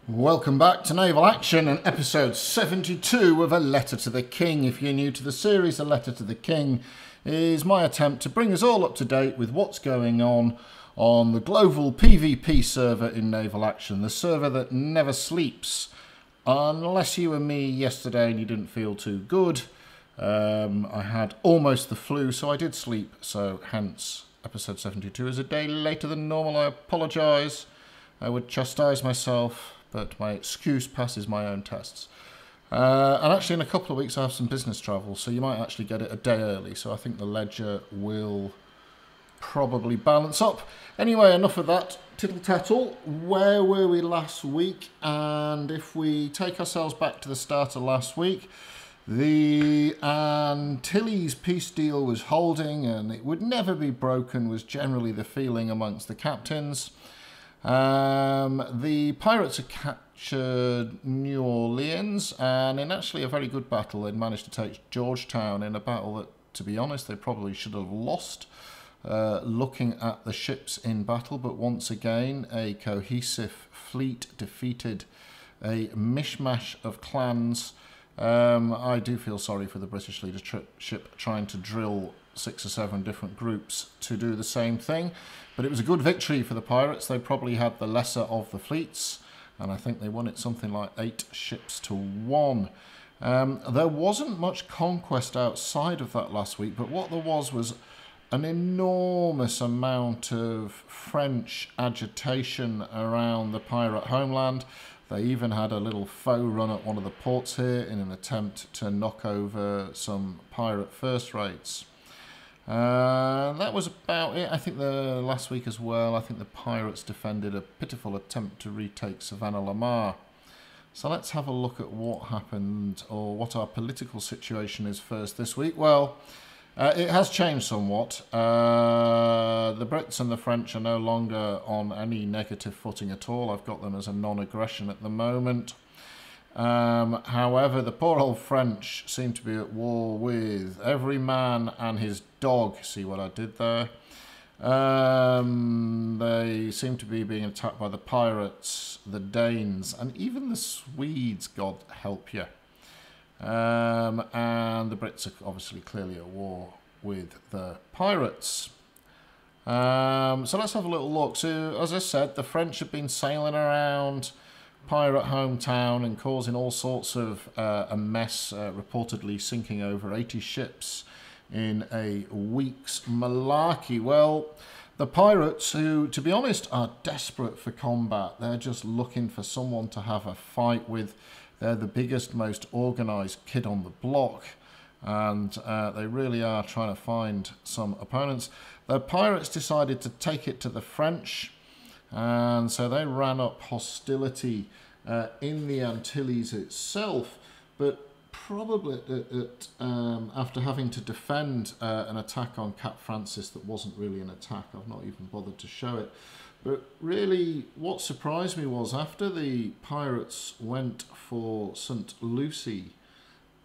Welcome back to Naval Action and episode 72 of A Letter to the King. If you're new to the series, A Letter to the King is my attempt to bring us all up to date with what's going on the global PvP server in Naval Action, the server that never sleeps. Unless you were me yesterday and you didn't feel too good. I had almost the flu, so I did sleep, so hence episode 72 is a day later than normal. I apologise. I would chastise myself, but my excuse passes my own tests. And actually in a couple of weeks I have some business travel, so you might actually get it a day early, so I think the ledger will probably balance up. Anyway, enough of that tittle-tattle. Where were we last week? And if we take ourselves back to the start of last week, the Antilles peace deal was holding and it would never be broken was generally the feeling amongst the captains. The pirates had captured New Orleans, and in actually a very good battle they'd managed to take Georgetown in a battle that, to be honest, they probably should have lost, looking at the ships in battle. But once again, a cohesive fleet defeated a mishmash of clans. I do feel sorry for the British leadership trying to drill 6 or 7 different groups to do the same thing. But it was a good victory for the pirates. They probably had the lesser of the fleets, and I think they won it something like 8 ships to 1. There wasn't much conquest outside of that last week, but what there was an enormous amount of French agitation around the pirate homeland. They even had a little faux run at one of the ports here in an attempt to knock over some pirate first rates. That was about it. I think the last week as well, I think the pirates defended a pitiful attempt to retake Savannah-la-Mar. So let's have a look at what happened, or what our political situation is first this week. Well, it has changed somewhat. The Brits and the French are no longer on any negative footing at all. I've got them as a non-aggression at the moment. However, the poor old French seem to be at war with every man and his dog. See what I did there? They seem to be being attacked by the pirates, the Danes, and even the Swedes, God help you. And the Brits are obviously clearly at war with the pirates. So let's have a little look. So, as I said, the French have been sailing around pirate hometown and causing all sorts of a mess, reportedly sinking over 80 ships in a week's malarkey. Well, the pirates, who, to be honest, are desperate for combat. They're just looking for someone to have a fight with. They're the biggest, most organised kid on the block, and they really are trying to find some opponents. The pirates decided to take it to the French, and so they ran up hostility in the Antilles itself, but probably after having to defend an attack on Cap Francis that wasn't really an attack. I've not even bothered to show it. But really, what surprised me was after the pirates went for St. Lucie,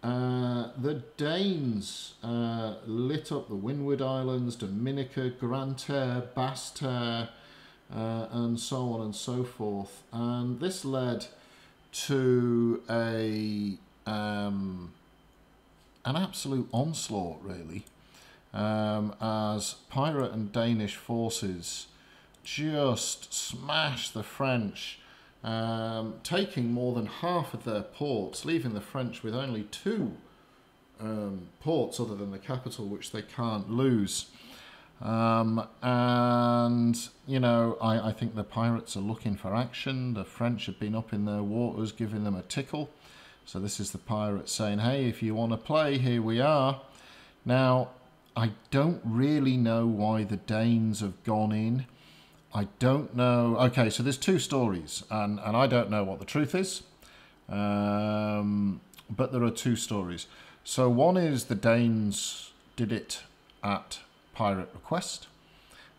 the Danes lit up the Windward Islands, Dominica, Grande-Terre, Basse-Terre, and so on and so forth. And this led to an absolute onslaught, really, as pirate and Danish forces just smashed the French, taking more than half of their ports, leaving the French with only 2 ports other than the capital, which they can't lose. And, you know, I think the pirates are looking for action. The French have been up in their waters giving them a tickle. So this is the pirates saying, hey, if you want to play, here we are. Now, I don't really know why the Danes have gone in. I don't know. Okay, so there's 2 stories, and I don't know what the truth is. But there are 2 stories. So one is the Danes did it at pirate request,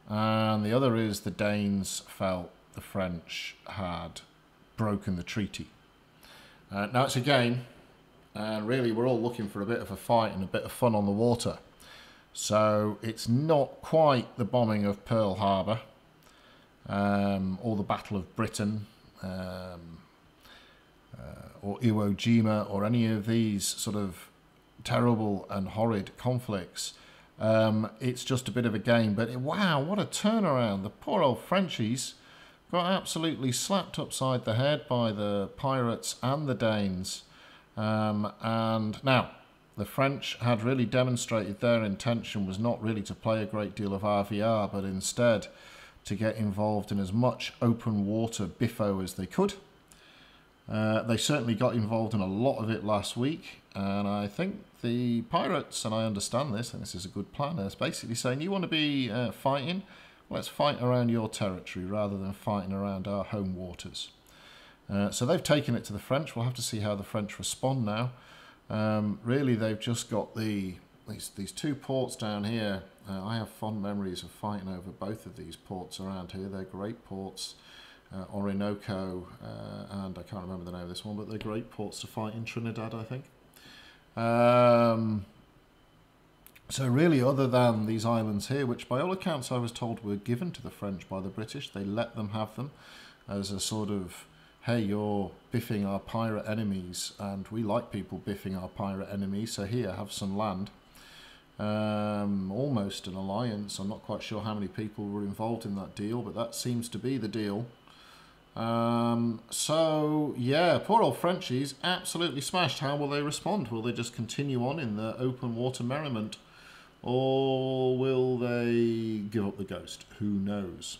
and the other is the Danes felt the French had broken the treaty. Now it's a game, and really we're all looking for a bit of a fight and a bit of fun on the water. So it's not quite the bombing of Pearl Harbor or the Battle of Britain. or Iwo Jima or any of these sort of terrible and horrid conflicts. It's just a bit of a game. But wow, what a turnaround. The poor old Frenchies got absolutely slapped upside the head by the pirates and the Danes. And now, the French had really demonstrated their intention was not really to play a great deal of RVR, but instead to get involved in as much open water biffo as they could. They certainly got involved in a lot of it last week, and I think the pirates, and I understand this, and this is a good plan, is basically saying, you want to be fighting? Let's fight around your territory rather than fighting around our home waters. So they've taken it to the French. We'll have to see how the French respond now. Really, they've just got these two ports down here. I have fond memories of fighting over both of these ports around here. They're great ports. Orinoco, and I can't remember the name of this one, but they're great ports to fight in Trinidad, I think. So really, other than these islands here, which by all accounts I was told were given to the French by the British, they let them have them as a sort of, hey, you're biffing our pirate enemies, and we like people biffing our pirate enemies, so here, have some land. Almost an alliance. I'm not quite sure how many people were involved in that deal, but that seems to be the deal. So yeah, poor old Frenchies absolutely smashed. How will they respond? Will they just continue on in the open water merriment, or will they give up the ghost? Who knows?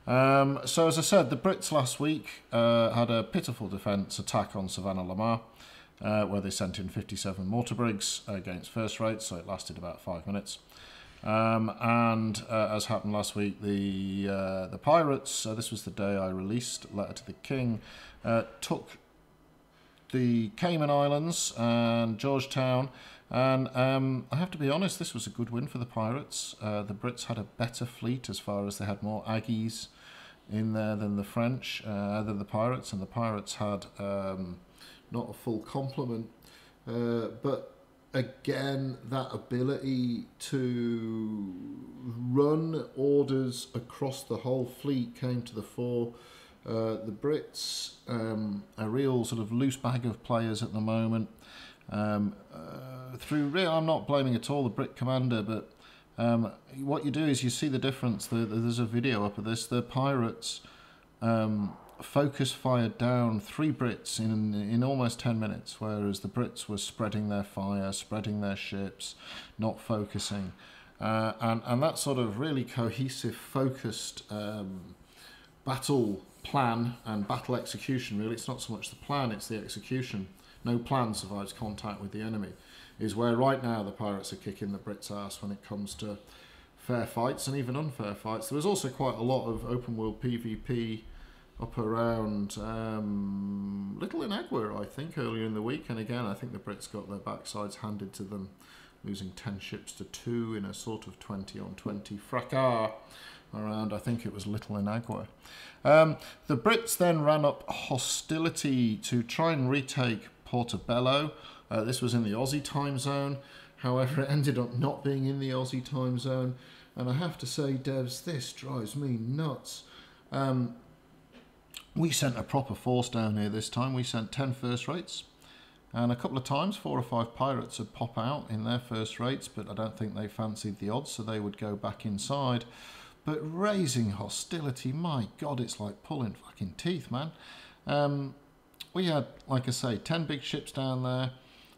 So as I said, the Brits last week had a pitiful defence attack on Savannah-la-Mar, where they sent in 57 mortar brigs against first rates, so it lasted about 5 minutes. And as happened last week, the pirates, this was the day I released Letter to the King, took the Cayman Islands and Georgetown, and I have to be honest, this was a good win for the pirates. The Brits had a better fleet as far as they had more Aggies in there than the French, than the pirates, and the pirates had not a full complement, but again, that ability to run orders across the whole fleet came to the fore. The Brits, a real sort of loose bag of players at the moment. I'm not blaming at all the Brit commander, but what you do is you see the difference. There's a video up of this. The pirates focus fired down 3 Brits in almost 10 minutes, whereas the Brits were spreading their fire, spreading their ships, not focusing. And that sort of really cohesive, focused battle plan and battle execution, really, it's not so much the plan, it's the execution. No plan survives contact with the enemy, is where right now the pirates are kicking the Brits' ass when it comes to fair fights and even unfair fights. There was also quite a lot of open world PvP up around Little Inagua, I think, earlier in the week. And again, I think the Brits got their backsides handed to them, losing 10 ships to 2 in a sort of 20-on-20 fracas around, I think it was Little Inagua. The Brits then ran up hostility to try and retake Portobello. This was in the Aussie time zone. However, it ended up not being in the Aussie time zone. And I have to say, devs, this drives me nuts. We sent a proper force down here this time. We sent 10 first rates. And a couple of times, 4 or 5 pirates would pop out in their first rates, but I don't think they fancied the odds, so they would go back inside. But raising hostility, my God, it's like pulling fucking teeth, man. We had, like I say, 10 big ships down there,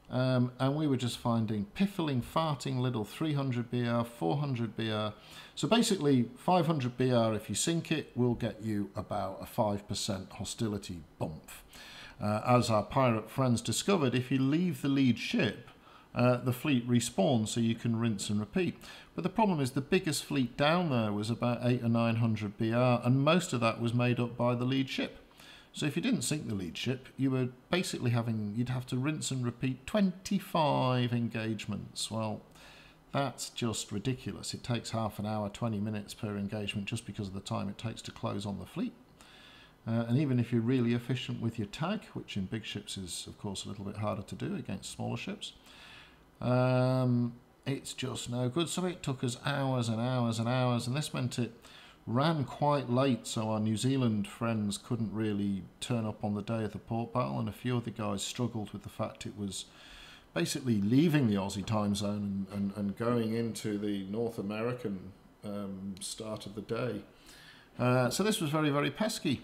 and we were just finding piffling, farting little 300 BR, 400 BR. So basically, 500 BR, if you sink it, will get you about a 5% hostility bump. As our pirate friends discovered, if you leave the lead ship, the fleet respawns, so you can rinse and repeat. But the problem is the biggest fleet down there was about 800 or 900 BR, and most of that was made up by the lead ship. So if you didn't sink the lead ship, you were basically you'd have to rinse and repeat 25 engagements. Well, that's just ridiculous. It takes half an hour, 20 minutes per engagement just because of the time it takes to close on the fleet. And even if you're really efficient with your tag, which in big ships is, of course, a little bit harder to do against smaller ships, it's just no good. So it took us hours and hours and hours, and this meant it ran quite late, so our New Zealand friends couldn't really turn up on the day of the port battle, and a few other guys struggled with the fact it was basically leaving the Aussie time zone and going into the North American start of the day. So this was very, very pesky.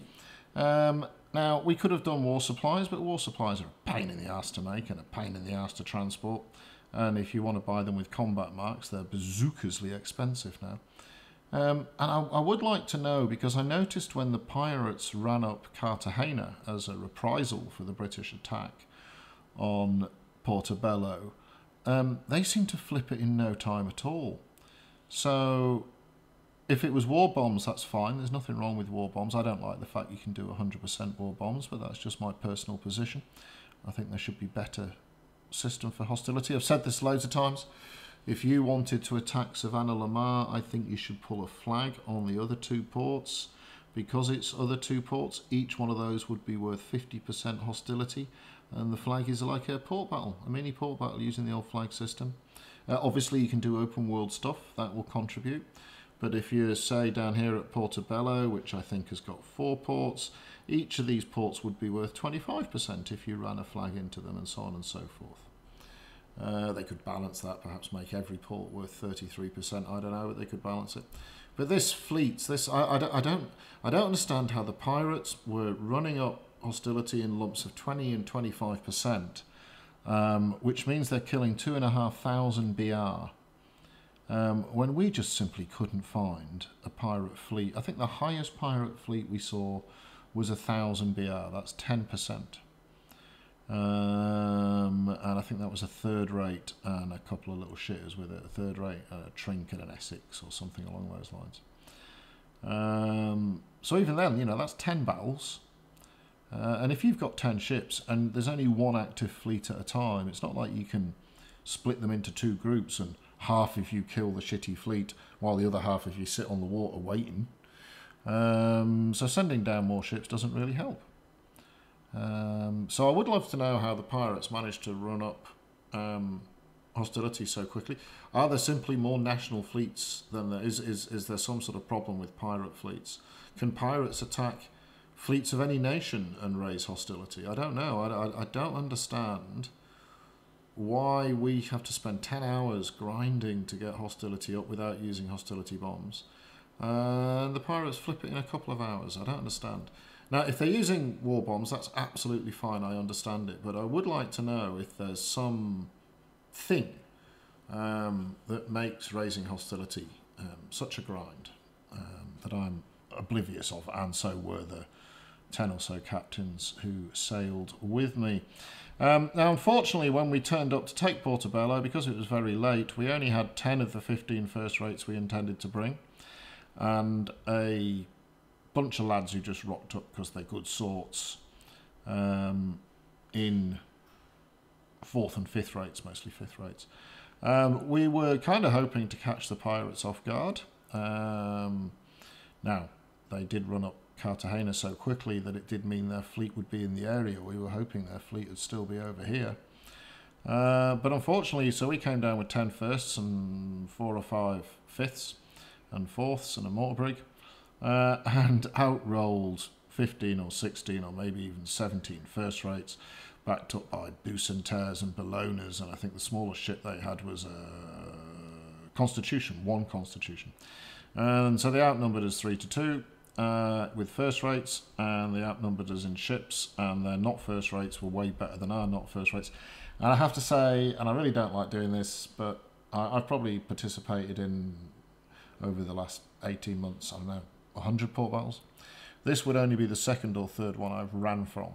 Now, we could have done war supplies, but war supplies are a pain in the arse to make and a pain in the arse to transport. And if you want to buy them with combat marks, they're bazookasley expensive now. And I would like to know, because I noticed when the pirates ran up Cartegena as a reprisal for the British attack on Portobello, they seemed to flip it in no time at all. So if it was war bombs, that's fine. There's nothing wrong with war bombs. I don't like the fact you can do 100% war bombs, but that's just my personal position. I think there should be better system for hostility. I've said this loads of times. If you wanted to attack Savannah Lamar, I think you should pull a flag on the other two ports. Because it's other two ports, each one of those would be worth 50% hostility, and the flag is like a port battle, a mini port battle using the old flag system. Obviously you can do open world stuff, that will contribute. But if you say down here at Portobello, which I think has got 4 ports, each of these ports would be worth 25% if you ran a flag into them, and so on and so forth. They could balance that, perhaps make every port worth 33%. I don't know, but they could balance it. But this fleet, I don't understand how the pirates were running up hostility in lumps of 20 and 25%, which means they're killing 2,500 BR. When we just simply couldn't find a pirate fleet. I think the highest pirate fleet we saw was 1,000 BR. That's 10%. And I think that was a third rate and a couple of little shitters with it. A third rate, a Trink and an Essex or something along those lines. So even then, you know, that's 10 battles. And if you've got 10 ships and there's only one active fleet at a time, it's not like you can split them into 2 groups and half of you kill the shitty fleet while the other half of you sit on the water waiting. So sending down more ships doesn't really help. So I would love to know how the pirates managed to run up hostility so quickly. Are there simply more national fleets than there is? Is there some sort of problem with pirate fleets? Can pirates attack fleets of any nation and raise hostility? I don't know. I don't understand why we have to spend 10 hours grinding to get hostility up without using hostility bombs. And the pirates flip it in a couple of hours. I don't understand. Now, if they're using war bombs, that's absolutely fine. I understand it. But I would like to know if there's some thing that makes raising hostility such a grind that I'm oblivious of, and so were the 10 or so captains who sailed with me. Now, unfortunately, when we turned up to take Portobello, because it was very late, we only had 10 of the 15 first rates we intended to bring, and a bunch of lads who just rocked up because they're good sorts in 4th and 5th rates, mostly 5th rates. We were kind of hoping to catch the pirates off guard. Now, they did run up Cartegena so quickly that it did mean their fleet would be in the area. We were hoping their fleet would still be over here. But unfortunately, so we came down with 10 firsts and 4 or 5 fifths and fourths and a mortar brig, and outrolled 15 or 16 or maybe even 17 first rates, backed up by Bucentaires and Bolognas, and I think the smallest ship they had was a Constitution, 1 Constitution. And so they outnumbered us 3-2 with first rates, and they outnumbered us in ships, and their not first rates were way better than our not first rates. And I have to say, and I really don't like doing this, but I've probably participated in, over the last 18 months, I don't know, 100 port battles. This would only be the 2nd or 3rd one I've ran from.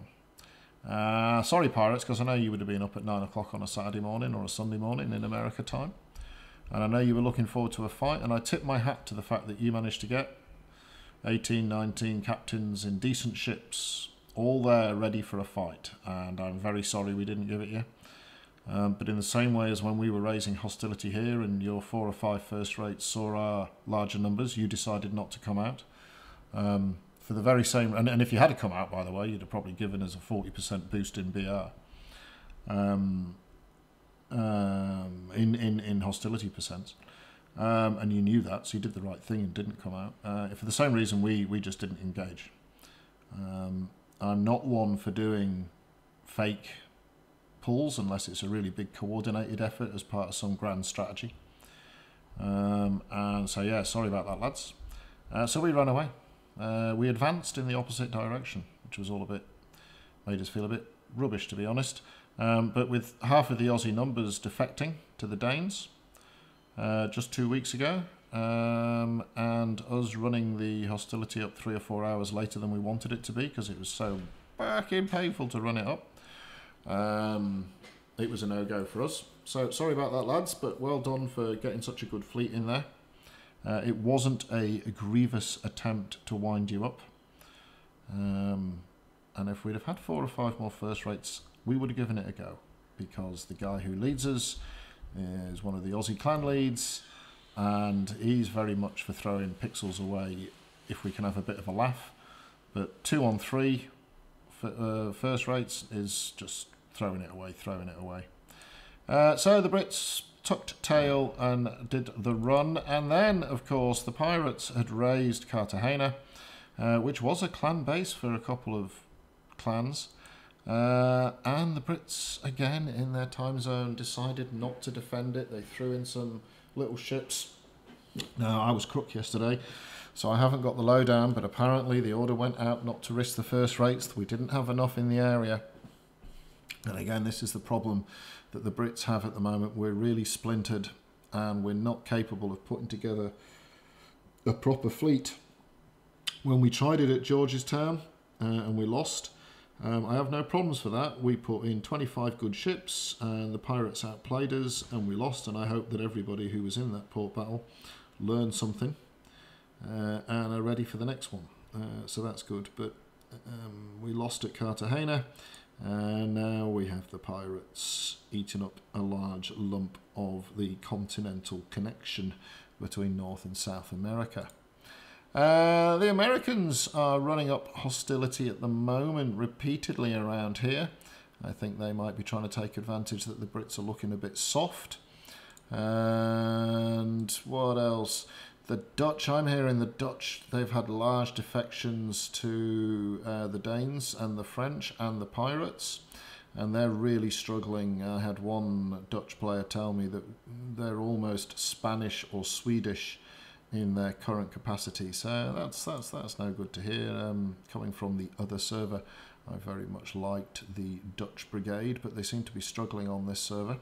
Sorry, pirates, because I know you would have been up at 9 o'clock on a Saturday morning or a Sunday morning in America time. And I know you were looking forward to a fight, and I tip my hat to the fact that you managed to get 18, 19 captains in decent ships, all there ready for a fight. And I'm very sorry we didn't give it you. But in the same way as when we were raising hostility here and your 4 or 5 first rates saw our larger numbers, you decided not to come out. For the very same, and if you had come out, by the way, you'd have probably given us a 40% boost in BR. In hostility percents. And you knew that, so you did the right thing and didn't come out. For the same reason, we just didn't engage. I'm not one for doing fake pulls unless it's a really big coordinated effort as part of some grand strategy. And so, yeah, sorry about that, lads. So we ran away. We advanced in the opposite direction, which was all made us feel a bit rubbish, to be honest. But with half of the Aussie numbers defecting to the Danes just 2 weeks ago, and us running the hostility up 3 or 4 hours later than we wanted it to be because it was so fucking painful to run it up. It was a no-go for us. So sorry about that, lads, but well done for getting such a good fleet in there. It wasn't a grievous attempt to wind you up. And if we'd have had 4 or 5 more first rates, we would have given it a go, because the guy who leads us is one of the Aussie clan leads, and he's very much for throwing pixels away if we can have a bit of a laugh. But 2 on 3 first rates is just throwing it away. So the Brits tucked tail and did the run, and then, of course, the pirates had raised Cartegena, which was a clan base for a couple of clans, and the Brits, again, in their time zone, decided not to defend it. They threw in some little ships. Now, I was crook yesterday, so I haven't got the lowdown, but apparently the order went out not to risk the first rates. We didn't have enough in the area. And again, this is the problem that the Brits have at the moment. We're really splintered, and we're not capable of putting together a proper fleet. When we tried it at Georgetown and we lost, I have no problems for that. We put in 25 good ships, and the pirates outplayed us, and we lost. And I hope that everybody who was in that port battle learned something and are ready for the next one. So that's good. But we lost at Cartegena. And now we have the pirates eating up a large lump of the continental connection between North and South America. The Americans are running up hostility at the moment repeatedly around here. I think they might be trying to take advantage that the Brits are looking a bit soft. And what else? The Dutch, I'm hearing the Dutch, they've had large defections to the Danes and the French and the pirates, and they're really struggling. I had one Dutch player tell me that they're almost Spanish or Swedish in their current capacity, so that's no good to hear. Coming from the other server, I very much liked the Dutch brigade, but they seem to be struggling on this server.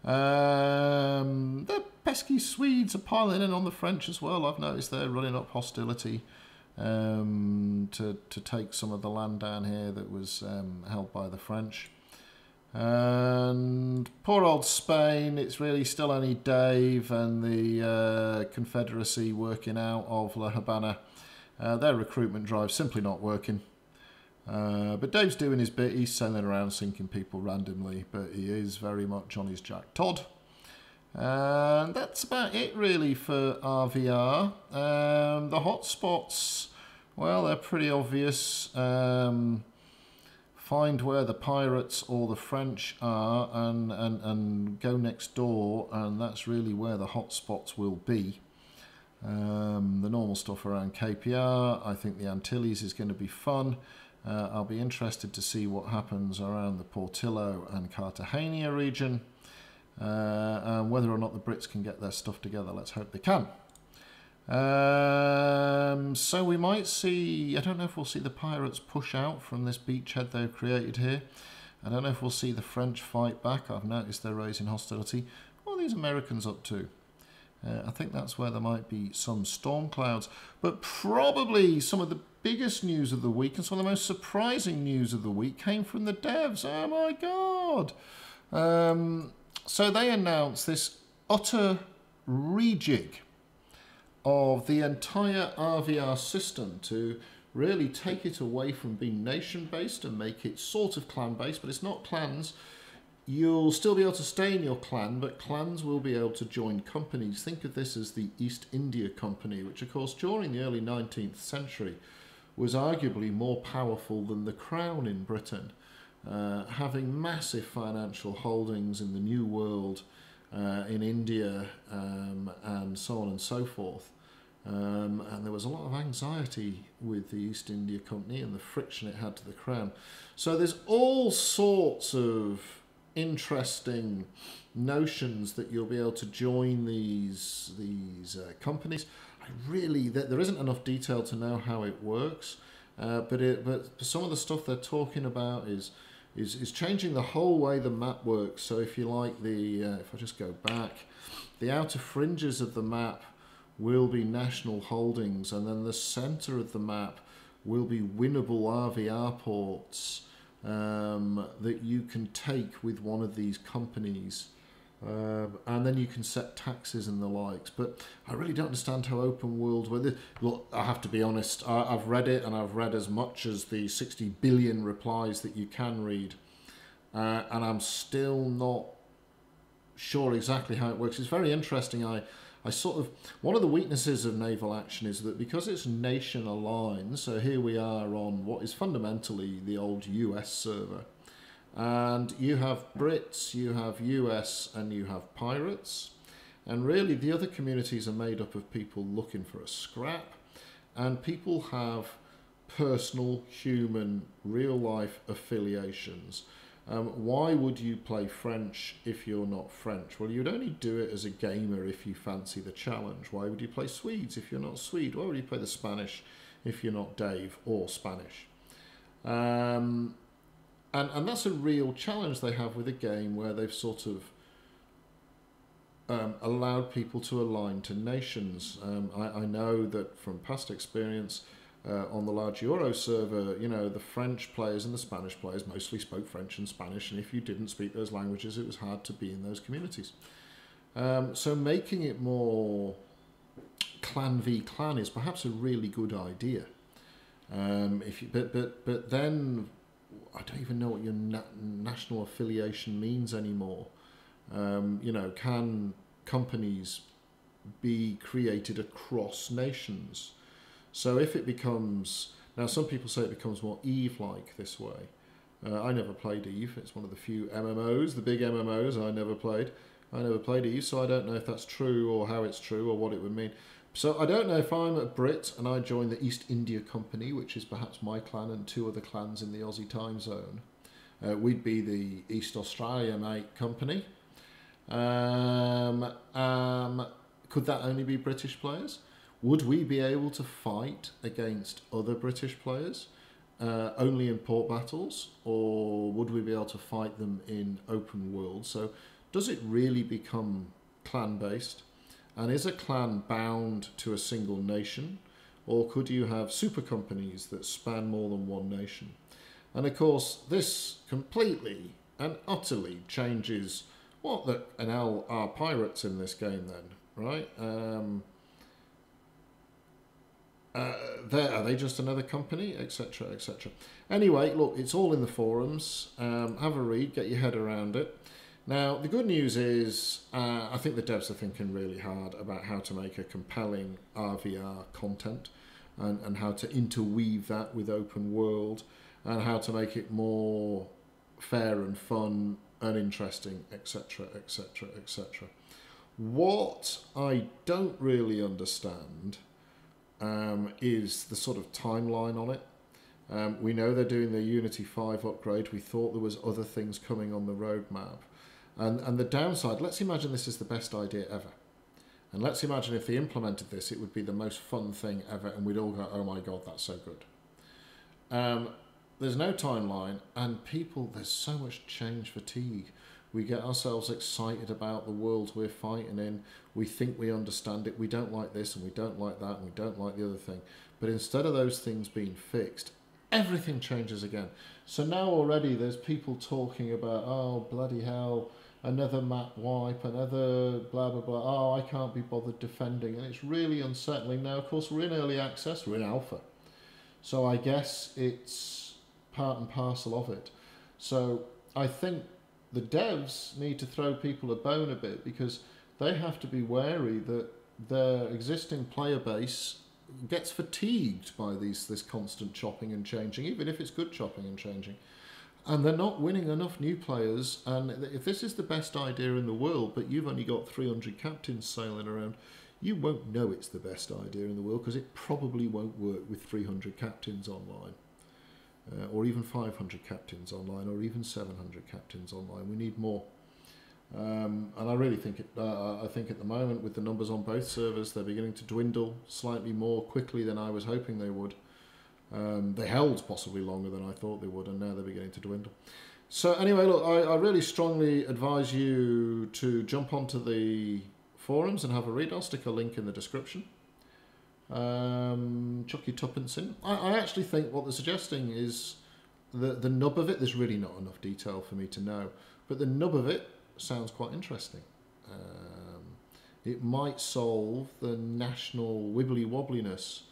The pesky Swedes are piling in on the French as well. I've noticed they're running up hostility to take some of the land down here that was held by the French. And poor old Spain, it's really still only Dave and the Confederacy working out of La Habana. Their recruitment drive simply not working. But Dave's doing his bit. He's sailing around sinking people randomly, but he is very much on his Jack Todd. And that's about it really for RVR. The hotspots, well, they're pretty obvious. Find where the pirates or the French are and go next door, and that's really where the hotspots will be. The normal stuff around KPR, I think the Antilles is going to be fun. I'll be interested to see what happens around the Portillo and Cartagena region, and whether or not the Brits can get their stuff together. Let's hope they can. So we might see, I don't know if we'll see the pirates push out from this beachhead they've created here. I don't know if we'll see the French fight back. I've noticed they're raising hostility. What are these Americans up to? I think that's where there might be some storm clouds. But probably some of the biggest news of the week and some of the most surprising news of the week came from the devs. Oh my God. So they announced this utter rejig of the entire RVR system to really take it away from being nation-based and make it sort of clan-based, but it's not clans. You'll still be able to stay in your clan, but clans will be able to join companies. Think of this as the East India Company, which of course during the early 19th century was arguably more powerful than the Crown in Britain, having massive financial holdings in the New World in India, and so on and so forth. And there was a lot of anxiety with the East India Company and the friction it had to the Crown. So there's all sorts of interesting notions that you'll be able to join these companies. There isn't enough detail to know how it works, but some of the stuff they're talking about is changing the whole way the map works. So if you like, if I just go back, the outer fringes of the map will be national holdings, and then the centre of the map will be winnable RVR ports that you can take with one of these companies. And then you can set taxes and the likes. But I really don't understand how open world... Look, I have to be honest, I've read it, and I've read as much as the 60 billion replies that you can read. And I'm still not sure exactly how it works. It's very interesting. One of the weaknesses of naval action is that because it's nation aligned, so here we are on what is fundamentally the old US server, and you have Brits, you have US, and you have pirates, and really the other communities are made up of people looking for a scrap, and people have personal, human, real-life affiliations. Why would you play French if you're not French? Well, you'd only do it as a gamer if you fancy the challenge. Why would you play Swedes if you're not Swede? Why would you play the Spanish if you're not Dave or Spanish? And that's a real challenge they have with a game where they've sort of allowed people to align to nations. I know that from past experience, on the large Euro server, the French players and the Spanish players mostly spoke French and Spanish, and if you didn't speak those languages, it was hard to be in those communities. So making it more clan v clan is perhaps a really good idea. But then I don't even know what your national affiliation means anymore. Can companies be created across nations? So if it becomes... Now, some people say it becomes more Eve-like this way. I never played Eve. It's one of the few MMOs, the big MMOs, I never played. I never played Eve, so I don't know if that's true or how it's true or what it would mean. So I don't know if I'm a Brit and I join the East India Company, which is perhaps my clan and two other clans in the Aussie time zone. We'd be the East Australia Mate Company. Could that only be British players? Would we be able to fight against other British players only in port battles, or would we be able to fight them in open world? So does it really become clan-based? And is a clan bound to a single nation, or could you have super companies that span more than one nation? And of course, this completely and utterly changes what the hell are pirates in this game then, right? Are they just another company, etc., etc.? Anyway, look, it's all in the forums. Have a read, get your head around it. Now, the good news is I think the devs are thinking really hard about how to make a compelling RVR content and how to interweave that with open world and how to make it more fair and fun and interesting, etc., etc., etc. What I don't really understand is the sort of timeline on it. We know they're doing their Unity 5 upgrade. We thought there was other things coming on the roadmap. And the downside, let's imagine this is the best idea ever. And let's imagine if they implemented this, it would be the most fun thing ever, and we'd all go, oh my God, that's so good. There's no timeline, and people, there's so much change fatigue. We get ourselves excited about the world we're fighting in. We think we understand it. We don't like this, and we don't like that, and we don't like the other thing. But instead of those things being fixed, everything changes again. So now already there's people talking about, oh, bloody hell, another map wipe, another blah, blah, blah. Oh, I can't be bothered defending. And it's really unsettling. Now, of course, we're in early access. We're in alpha. So I guess it's part and parcel of it. So I think the devs need to throw people a bone a bit, because they have to be wary that their existing player base gets fatigued by this constant chopping and changing, even if it's good chopping and changing. And they're not winning enough new players. And if this is the best idea in the world, but you've only got 300 captains sailing around, you won't know it's the best idea in the world because it probably won't work with 300 captains online. Or even 500 captains online, or even 700 captains online. We need more. And I really think I think at the moment, with the numbers on both servers, they're beginning to dwindle slightly more quickly than I was hoping they would. They held possibly longer than I thought they would, and now they're beginning to dwindle. So anyway, look, I really strongly advise you to jump onto the forums and have a read. I'll stick a link in the description. Chuck your tuppence in. I actually think what they're suggesting is the nub of it. There's really not enough detail for me to know, but the nub of it sounds quite interesting. It might solve the national wibbly wobbliness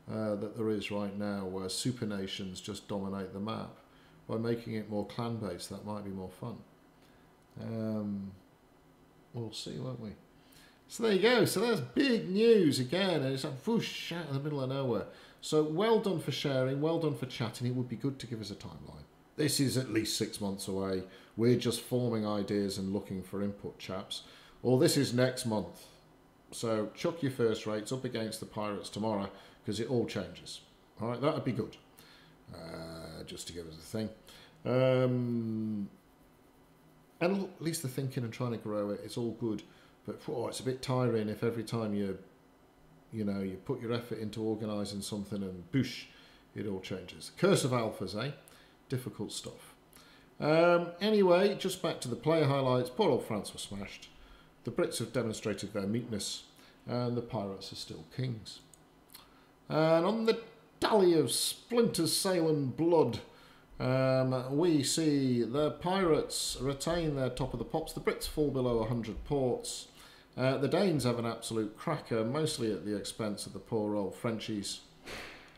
that there is right now, where super nations just dominate the map. By making it more clan based, that might be more fun. We'll see, won't we? So there you go. So there's big news again, and it's like whoosh out in the middle of nowhere. So well done for sharing, well done for chatting. It would be good to give us a timeline. This is at least 6 months away. We're just forming ideas and looking for input, chaps. Or this is next month. So chuck your first rates up against the Pirates tomorrow, because it all changes. All right, that would be good. Just to give us a thing. And look, at least they're thinking and trying to grow it. It's all good. But it's a bit tiring if every time you put your effort into organising something and boosh, it all changes. Curse of alphas, eh? Difficult stuff. Anyway, just back to the player highlights. Poor old France was smashed. The Brits have demonstrated their meekness, and the Pirates are still kings. And on the tally of splinters, sail and blood, we see the Pirates retain their top of the pops. The Brits fall below 100 ports. The Danes have an absolute cracker, mostly at the expense of the poor old Frenchies.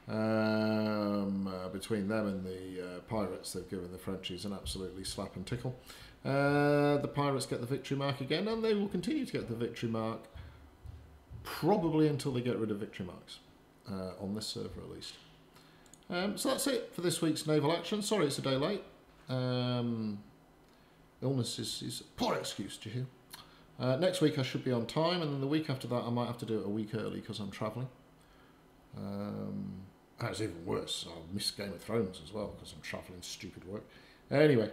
Between them and the Pirates, they've given the Frenchies an absolutely slap and tickle. The Pirates get the victory mark again, and they will continue to get the victory mark probably until they get rid of victory marks, on this server at least. So that's it for this week's naval action. Sorry it's a day late. Illness is poor excuse, Jeheil. Next week I should be on time, and then the week after that I might have to do it a week early because I'm travelling. That's even worse. I'll miss Game of Thrones as well because I'm travelling stupid work. Anyway,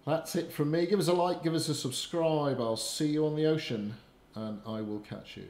that's it from me. Give us a like, give us a subscribe. I'll see you on the ocean, and I will catch you.